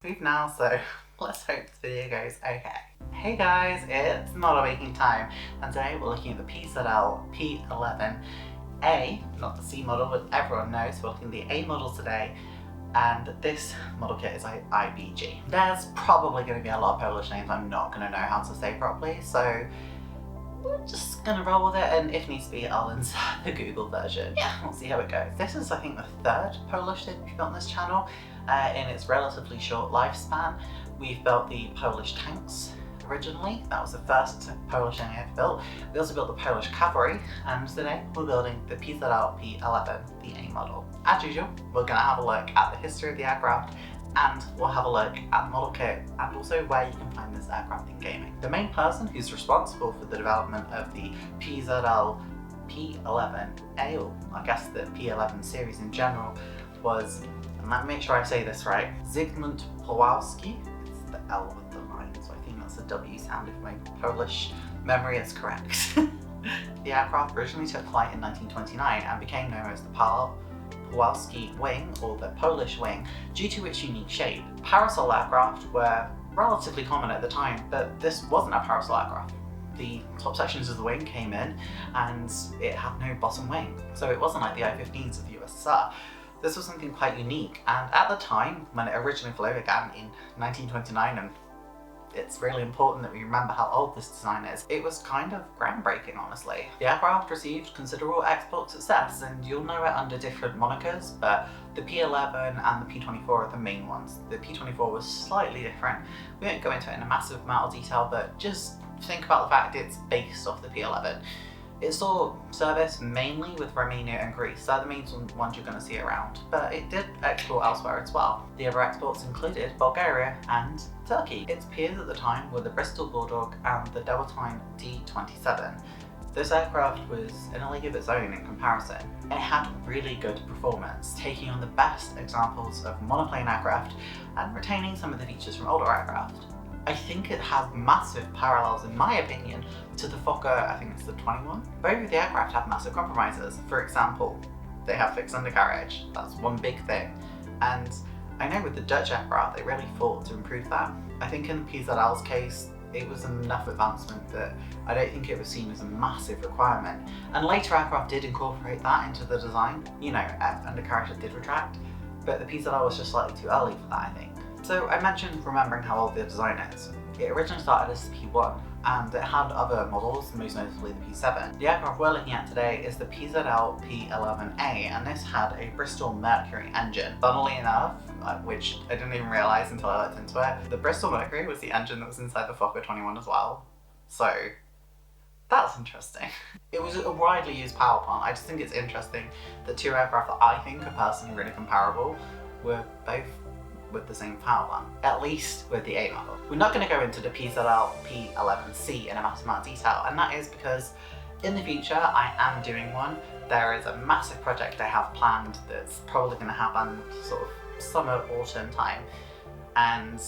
We've now, so let's hope this video goes okay. Hey guys, it's model making time, and today we're looking at the PZL P11A, not the C model, but everyone knows we're looking at the A model today, and this model kit is IBG. There's probably going to be a lot of Polish names I'm not going to know how to say properly, so we're just going to roll with it, and if needs be, I'll insert the Google version. Yeah, we'll see how it goes. This is, I think, the third Polish thing we've got on this channel. In its relatively short lifespan. We've built the Polish tanks originally. That was the first Polish thing I ever built. We also built the Polish cavalry, and today we're building the PZL P11, the A model. As usual, we're going to have a look at the history of the aircraft, and we'll have a look at the model kit and also where you can find this aircraft in gaming. The main person who's responsible for the development of the PZL P11A, or I guess the P11 series in general, was, and let me make sure I say this right, Zygmunt Pawlowski. It's the L with the line, so I think that's a W sound if my Polish memory is correct. The aircraft originally took flight in 1929 and became known as the Pawlowski wing, or the Polish wing, due to its unique shape. Parasol aircraft were relatively common at the time, but this wasn't a parasol aircraft. The top sections of the wing came in and it had no bottom wing, so it wasn't like the I-15s of the USSR. This was something quite unique, and at the time, when it originally flew again in 1929, and it's really important that we remember how old this design is, it was kind of groundbreaking, honestly. The aircraft received considerable export success, and you'll know it under different monikers, but the P11 and the P24 are the main ones. The P24 was slightly different. We won't go into it in a massive amount of detail, but just think about the fact it's based off the P11. It saw service mainly with Romania and Greece. They're the main ones you're going to see around, but it did export elsewhere as well. The other exports included Bulgaria and Turkey. Its peers at the time were the Bristol Bulldog and the Deltine D27. This aircraft was in a league of its own in comparison. It had really good performance, taking on the best examples of monoplane aircraft and retaining some of the features from older aircraft. I think it has massive parallels, in my opinion, to the Fokker, I think it's the 21. Both of the aircraft have massive compromises. For example, they have fixed undercarriage. That's one big thing. And I know with the Dutch aircraft, they really fought to improve that. I think in PZL's case, it was enough advancement that I don't think it was seen as a massive requirement. And later aircraft did incorporate that into the design. You know, undercarriage did retract, but the PZL was just slightly too early for that, I think. So I mentioned remembering how old the design is. It originally started as the P1, and it had other models, most notably the P7. The aircraft we're looking at today is the PZL P11A, and this had a Bristol Mercury engine. Funnily enough, which I didn't even realise until I looked into it, the Bristol Mercury was the engine that was inside the Fokker 21 as well. So that's interesting. It was a widely used power plant. I just think it's interesting that two aircraft that I think are personally really comparable were both with the same power plant, at least with the A model. We're not going to go into the PZL P11C in a massive amount of detail, and that is because in the future I am doing one. There is a massive project I have planned that's probably going to happen sort of summer, autumn time, and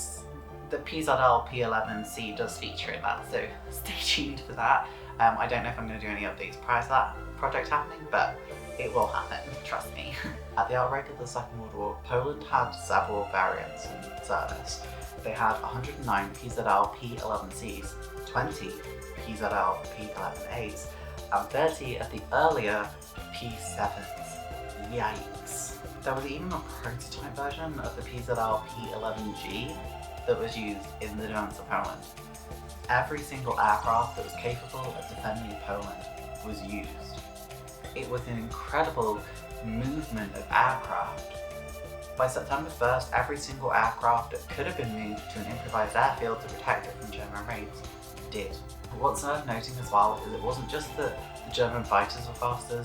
the PZL P11C does feature in that, so stay tuned for that. I don't know if I'm going to do any updates prior to that project happening, but it will happen, trust me. At the outbreak of the Second World War, Poland had several variants in service. They had 109 PZL P11Cs, 20 PZL P11As, and 30 of the earlier P7s. Yikes. There was even a prototype version of the PZL P11G that was used in the defense of Poland. Every single aircraft that was capable of defending Poland was used. It was an incredible movement of aircraft. By September 1st, every single aircraft that could have been moved to an improvised airfield to protect it from German raids did. What's worth noting as well is it wasn't just that the German fighters were faster,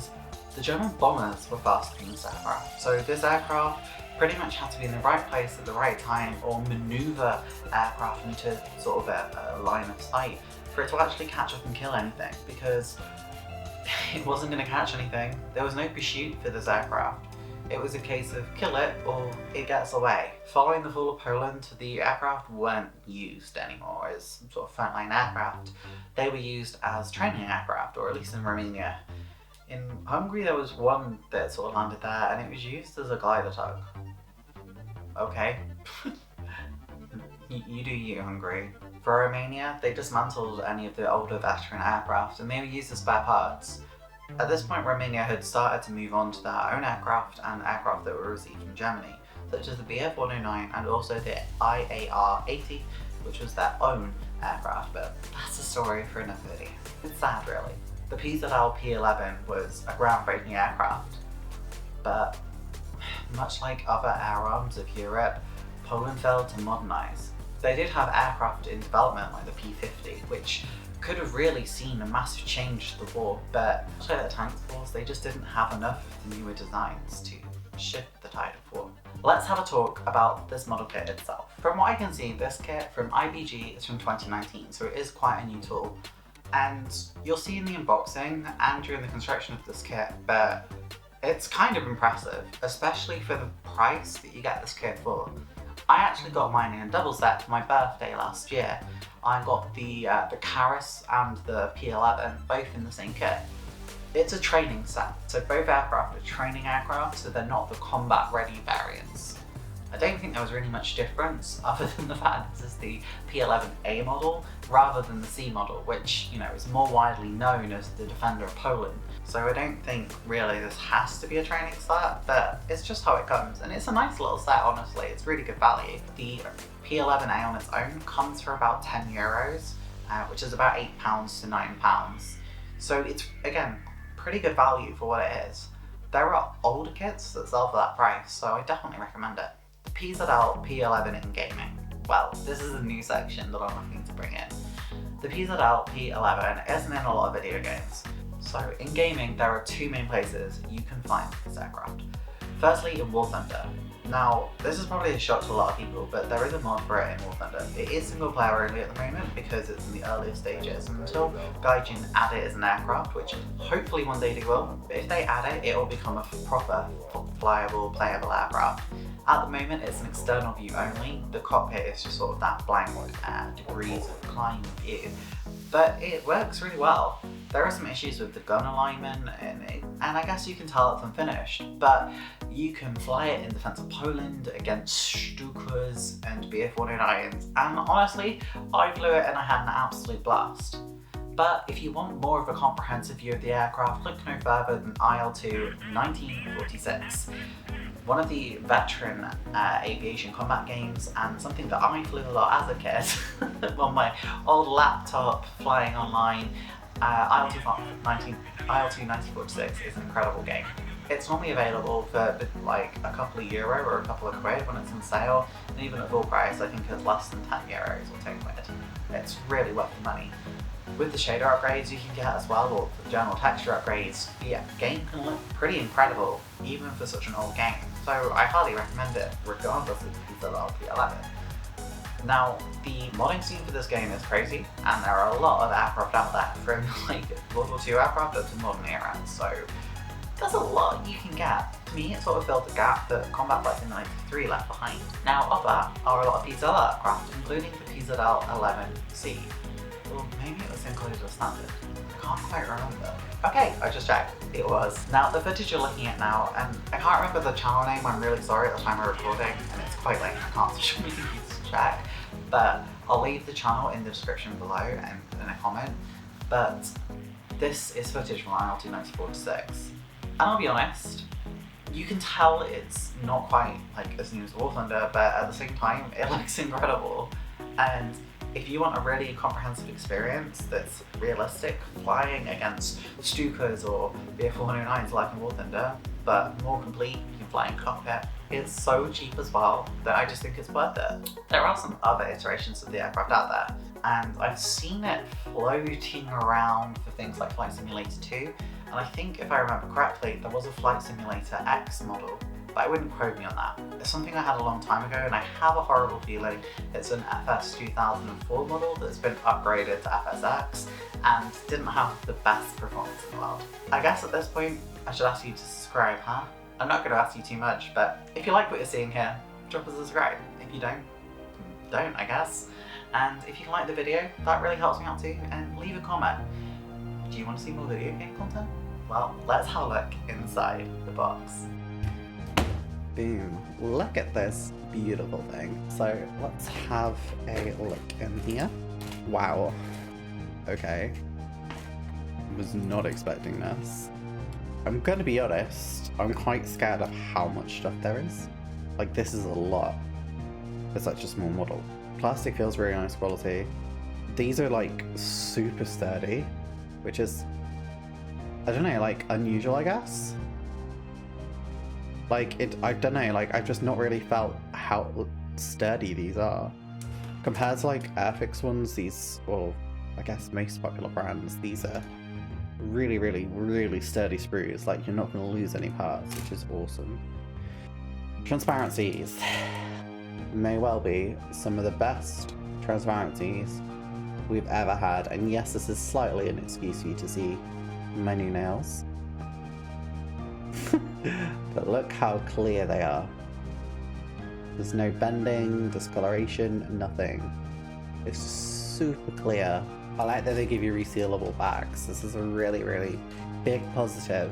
the German bombers were faster than this aircraft. So this aircraft pretty much had to be in the right place at the right time, or maneuver aircraft into sort of a line of sight for it to actually catch up and kill anything, because it wasn't going to catch anything. There was no pursuit for this aircraft. It was a case of kill it or it gets away. Following the fall of Poland, the aircraft weren't used anymore as sort of frontline aircraft. They were used as training aircraft, or at least in Romania. In Hungary there was one that sort of landed there, and it was used as a glider tug. Okay. You do you, Hungary. For Romania, they dismantled any of the older veteran aircraft and they were used as spare parts. At this point, Romania had started to move on to their own aircraft and aircraft that were received from Germany, such as the Bf-109 and also the IAR-80, which was their own aircraft, but that's a story for another video. It's sad, really. The PZL P11 was a groundbreaking aircraft, but much like other air arms of Europe, Poland failed to modernise. They did have aircraft in development like the P50, which could have really seen a massive change to the war, but much like the tank wars, they just didn't have enough of the newer designs to shift the tide of war. Let's have a talk about this model kit itself. From what I can see, this kit from IBG is from 2019, so it is quite a new tool. And you'll see in the unboxing and during the construction of this kit, but it's kind of impressive, especially for the price that you get this kit for. I actually got mine in a double set for my birthday last year. I got the Parasol and the P11 both in the same kit. It's a training set, so both aircraft are training aircraft, so they're not the combat ready variants. I don't think there was really much difference other than the fact this is the P11A model rather than the C model, which, you know, is more widely known as the Defender of Poland. So I don't think really this has to be a training set, but it's just how it comes. And it's a nice little set, honestly. It's really good value. The P11A on its own comes for about €10, which is about £8 to £9. So it's, again, pretty good value for what it is. There are older kits that sell for that price, so I definitely recommend it. The PZL P11 in gaming. Well, this is a new section that I'm looking to bring in. The PZL P11 isn't in a lot of video games. So in gaming, there are two main places you can find this aircraft. Firstly, in War Thunder. Now, this is probably a shock to a lot of people, but there is a mod for it in War Thunder. It is single player only at the moment because it's in the earlier stages, and until Gaijin add it as an aircraft, which hopefully one day they will, but if they add it, it will become a proper flyable, playable aircraft. At the moment, it's an external view only. The cockpit is just sort of that blank degrees of climb view, but it works really well. There are some issues with the gun alignment, and I guess you can tell it's unfinished, but you can fly it in defense of Poland against Stukas and Bf-109s, and honestly, I flew it and I had an absolute blast. But if you want more of a comprehensive view of the aircraft, look no further than IL-2 1946. One of the veteran aviation combat games, and something that I flew a lot as a kid on my old laptop flying online. IL-2 1946 is an incredible game. It's normally available for like a couple of euro or a couple of quid when it's on sale, and even at full price I think it's less than €10 or 10 quid. It's really worth the money. With the shader upgrades you can get as well, or the general texture upgrades, the game can look pretty incredible even for such an old game. So I highly recommend it, regardless of the PZL P11. Now, the modding scene for this game is crazy, and there are a lot of aircraft out there, from like World War II aircraft up to modern era, so there's a lot you can get. To me, it sort of filled the gap that Combat Flight Sim 93 left behind. Now, of that are a lot of PZL aircraft, including the PZL 11C. Or maybe it was included as standard. I can't quite remember. Okay, I just checked. It was. Now, the footage you're looking at now, and I can't remember the channel name, I'm really sorry at the time of recording, and it's quite late, I can't show you to check, but I'll leave the channel in the description below and in a comment. But this is footage from IL-2 1946. And I'll be honest, you can tell it's not quite like as new as War Thunder, but at the same time, it looks incredible. And if you want a really comprehensive experience that's realistic, flying against Stukas or Bf-109s like in War Thunder, but more complete, you can fly in cockpit. It's so cheap as well that I just think it's worth it. There are some other iterations of the aircraft out there, and I've seen it floating around for things like Flight Simulator 2, and I think if I remember correctly, there was a Flight Simulator X model, but I wouldn't quote me on that. It's something I had a long time ago, and I have a horrible feeling it's an FS 2004 model that's been upgraded to FSX and didn't have the best performance in the world. I guess at this point, I should ask you to subscribe, huh? I'm not going to ask you too much, but if you like what you're seeing here, drop a subscribe. If you don't, I guess. And if you like the video, that really helps me out too, and leave a comment. Do you want to see more video game content? Well, let's have a look inside the box. Boom, look at this beautiful thing. So let's have a look in here. Wow. Okay. Was not expecting this. I'm gonna be honest, I'm quite scared of how much stuff there is. Like, this is a lot for such a small model. Plastic feels really nice quality. These are like super sturdy, which is, I don't know, like unusual, I guess. Like, I don't know, like I've just not really felt how sturdy these are. Compared to like Airfix ones, these, well, I guess most popular brands, these are really, really, really sturdy sprues. Like, you're not going to lose any parts, which is awesome. Transparencies may well be some of the best transparencies we've ever had, and yes, this is slightly an excuse for you to see my new nails. But look how clear they are. There's no bending, discoloration, nothing. It's super clear. I like that they give you resealable bags. This is a really, really big positive.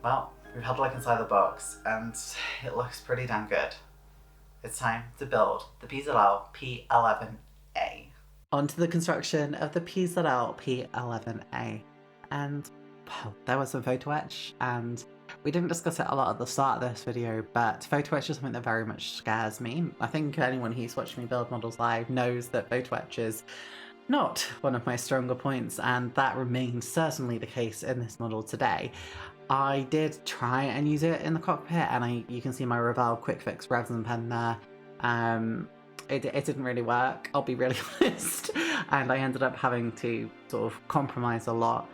Well, we've had a look inside the box and it looks pretty damn good. It's time to build the PZL P11A. On to the construction of the PZL P11A. And, well, there was some photo etch, and we didn't discuss it a lot at the start of this video, but photo etch is something that very much scares me. I think anyone who's watched me build models live knows that photo etch is not one of my stronger points, and that remains certainly the case in this model today. I did try and use it in the cockpit, and you can see my Revell Quick Fix resin pen there. It didn't really work, I'll be really honest, and I ended up having to sort of compromise a lot.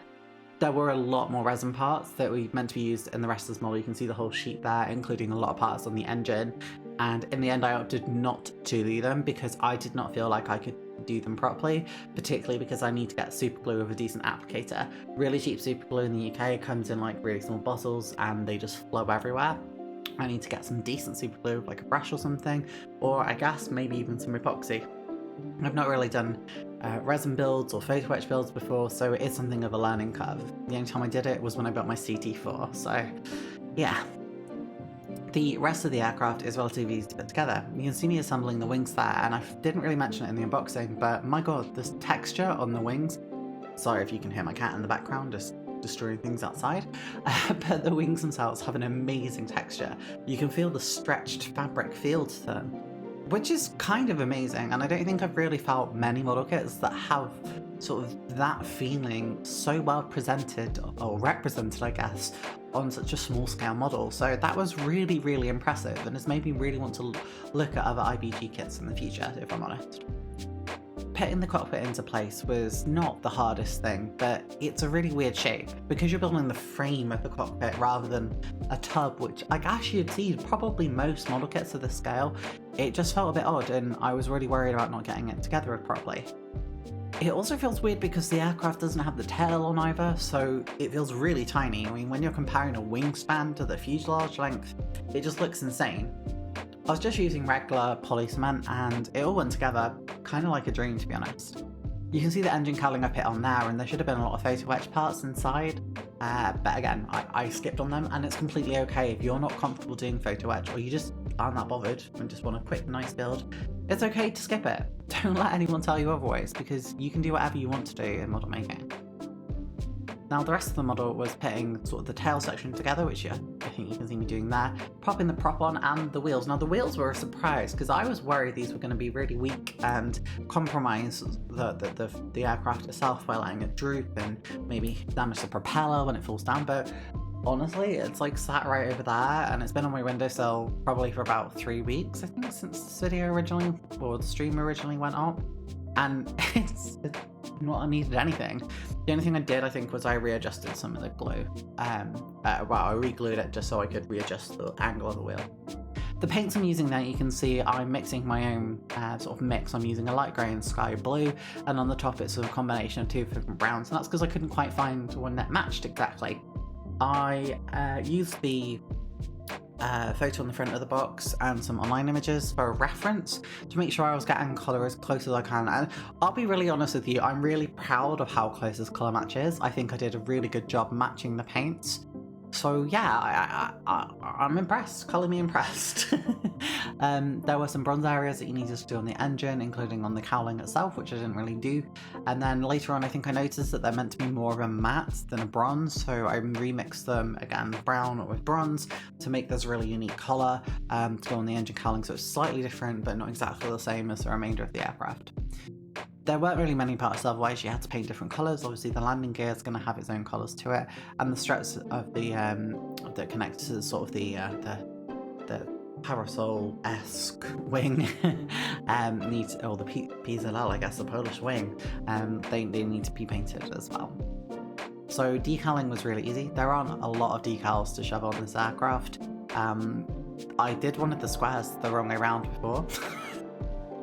There were a lot more resin parts that were meant to be used in the rest of this model. You can see the whole sheet there, including a lot of parts on the engine, and in the end I opted not to do them because I did not feel like I could do them properly, particularly because I need to get super glue with a decent applicator. Really cheap super glue in the UK comes in like really small bottles and they just flow everywhere. I need to get some decent super glue, like a brush or something, or I guess maybe even some epoxy. I've not really done resin builds or photo etch builds before, so it is something of a learning curve. The only time I did it was when I built my CT4, so yeah. The rest of the aircraft is relatively easy to put together. You can see me assembling the wings there, and I didn't really mention it in the unboxing, but my god, this texture on the wings, sorry if you can hear my cat in the background, just destroying things outside, but the wings themselves have an amazing texture. You can feel the stretched fabric feel to them, which is kind of amazing, and I don't think I've really felt many model kits that have sort of that feeling so well presented, or represented I guess, on such a small scale model. So that was really, really impressive, and has made me really want to look at other IBG kits in the future, if I'm honest. Putting the cockpit into place was not the hardest thing, but it's a really weird shape. Because you're building the frame of the cockpit rather than a tub, which I guess you'd see probably most model kits of this scale, it just felt a bit odd, and I was really worried about not getting it together properly. It also feels weird because the aircraft doesn't have the tail on either, so it feels really tiny. I mean, when you're comparing a wingspan to the fuselage length, it just looks insane. I was just using regular poly cement and it all went together kind of like a dream, to be honest. You can see the engine cowling up it on there, and there should have been a lot of photo etch parts inside, but again, I skipped on them, and it's completely okay if you're not comfortable doing photo etch, or you just aren't that bothered and just want a quick, nice build. It's okay to skip it. Don't let anyone tell you otherwise, because you can do whatever you want to do in model making. Now the rest of the model was putting sort of the tail section together, which I think you can see me doing there, popping the prop on and the wheels. Now the wheels were a surprise because I was worried these were going to be really weak and compromise the aircraft itself by letting it droop and maybe damage the propeller when it falls down, but honestly it's like sat right over there, and it's been on my windowsill probably for about 3 weeks I think since this video originally, or the stream originally went up, and it's not needed anything. The only thing I did, I think, was I readjusted some of the glue. Well, I re-glued it just so I could readjust the angle of the wheel. The paints I'm using there, you can see I'm mixing my own sort of mix. I'm using a light grey and sky blue, and on the top it's a combination of two different browns, and that's because I couldn't quite find one that matched exactly. I used the photo on the front of the box and some online images for reference to make sure I was getting colour as close as I can, and I'll be really honest with you, I'm really proud of how close this colour match is. I think I did a really good job matching the paints. So yeah, I'm impressed. Colour me impressed. There were some bronze areas that you needed to do on the engine, including on the cowling itself, which I didn't really do. And then later on, I think I noticed that they're meant to be more of a matte than a bronze, so I remixed them again, brown with bronze, to make this really unique colour to go on the engine cowling. So it's slightly different, but not exactly the same as the remainder of the aircraft. There weren't really many parts, otherwise you had to paint different colours. Obviously the landing gear is going to have its own colours to it, and the struts of the that connect to sort of the Parasol-esque wing need, or the PZL, I guess, the Polish wing, they need to be painted as well. So decaling was really easy. There aren't a lot of decals to shove on this aircraft. I did one of the squares the wrong way around before.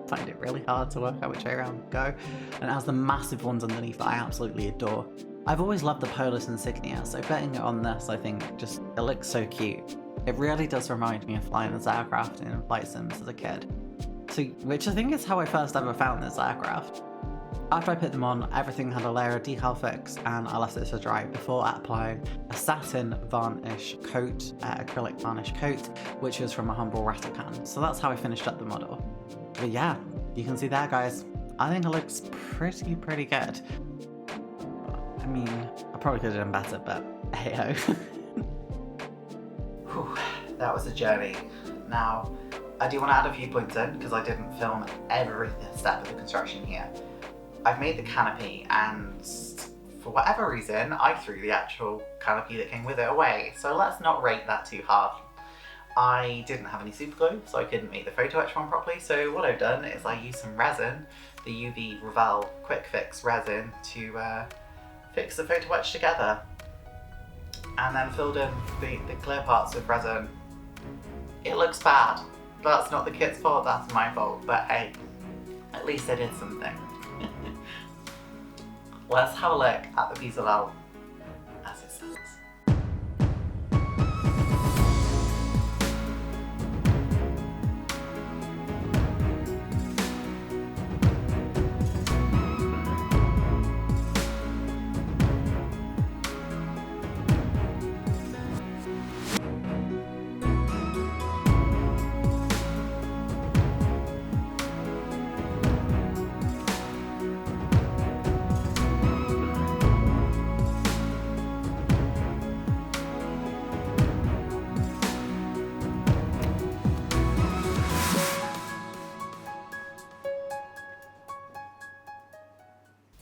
Find it really hard to work out which way around to go, and it has the massive ones underneath that I absolutely adore. I've always loved the Polish insignia, so putting it on this, I think, it looks so cute. It really does remind me of flying this aircraft in flight sims as a kid, which I think is how I first ever found this aircraft. After I put them on, everything had a layer of decal fix, and I left it to dry before applying a satin varnish coat, acrylic varnish coat, which was from a humble rattle can. So that's how I finished up the model. But yeah, you can see there, guys. I think it looks pretty good. I mean, I probably could have done better, but hey-ho. That was a journey. Now, I do want to add a few points in, because I didn't film every step of the construction here. I've made the canopy, and for whatever reason, I threw the actual canopy that came with it away, so let's not rate that too hard. I didn't have any super glue, so I couldn't make the photo etch one properly, so what I've done is I used some resin, the UV Revel Quick Fix resin, to fix the photo etch together, and then filled in the clear parts with resin. It looks bad. That's not the kit's fault, that's my fault, but hey, at least I did something. Let's have a look at the PZL as it stands.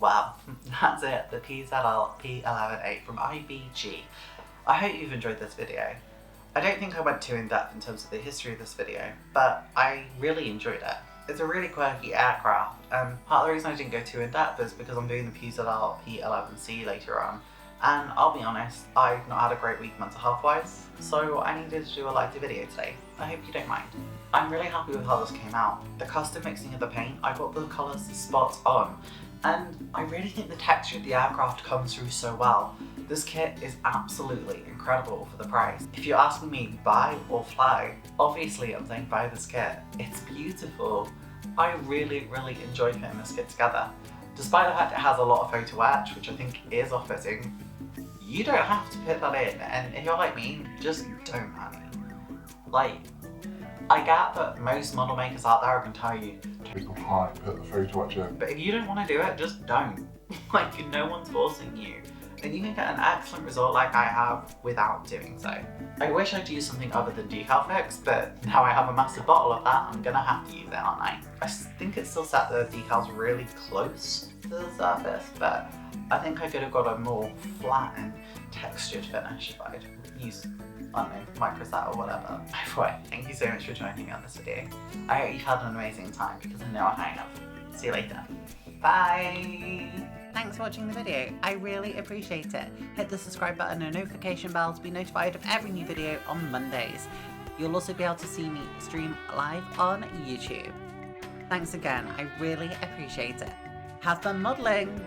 Wow, that's it, the PZL P11A from IBG. I hope you've enjoyed this video. I don't think I went too in depth in terms of the history of this video, but I really enjoyed it. It's a really quirky aircraft, and part of the reason I didn't go too in depth is because I'm doing the PZL P11C later on, and I'll be honest, I've not had a great week mental health wise, so I needed to do a lighter video today. I hope you don't mind. I'm really happy with how this came out. The custom mixing of the paint, I got the colours spot on. And I really think the texture of the aircraft comes through so well. This kit is absolutely incredible for the price. If you're asking me buy or fly, obviously I'm saying buy this kit. It's beautiful. I really enjoy putting this kit together. Despite the fact it has a lot of photo etch, which I think is off-putting, you don't have to put that in, and if you're like me, just don't, honey. Like, I get that most model makers out there are going to tell you take your time, put the photo etch in. but if you don't want to do it, just don't. Like, no one's forcing you. And you can get an excellent result like I have without doing so. I wish I'd use something other than decal fix, but now I have a massive bottle of that, I'm gonna have to use it, aren't I? I think it's still set the decals really close to the surface, but I think I could have got a more flat and textured finish if I'd used, I don't know, microset or whatever. Either way, thank you so much for joining me on this video. I hope you've had an amazing time, because I know I have. See you later. Bye! Thanks for watching the video. I really appreciate it. Hit the subscribe button and notification bell to be notified of every new video on Mondays. You'll also be able to see me stream live on YouTube. Thanks again, I really appreciate it. Have fun modelling!